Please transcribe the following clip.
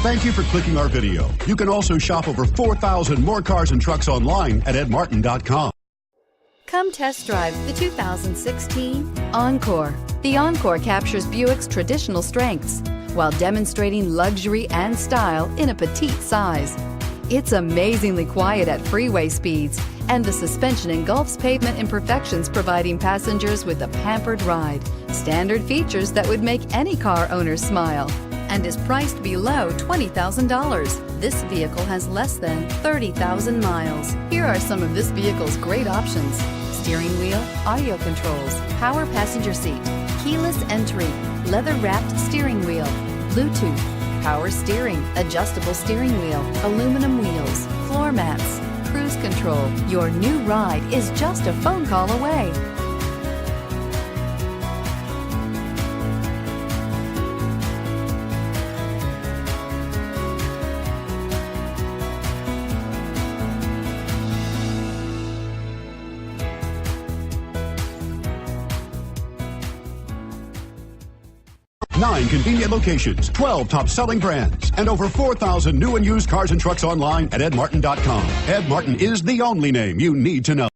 Thank you for clicking our video. You can also shop over 4,000 more cars and trucks online at edmartin.com. Come test drive the 2016 Encore. The Encore captures Buick's traditional strengths while demonstrating luxury and style in a petite size. It's amazingly quiet at freeway speeds, and the suspension engulfs pavement imperfections, providing passengers with a pampered ride. Standard features that would make any car owner smile, and is priced below $20,000. This vehicle has less than 30,000 miles. Here are some of this vehicle's great options: steering wheel audio controls, power passenger seat, keyless entry, leather-wrapped steering wheel, Bluetooth, power steering, adjustable steering wheel, aluminum wheels, floor mats, cruise control. Your new ride is just a phone call away. Nine convenient locations, 12 top-selling brands, and over 4,000 new and used cars and trucks online at edmartin.com. Ed Martin is the only name you need to know.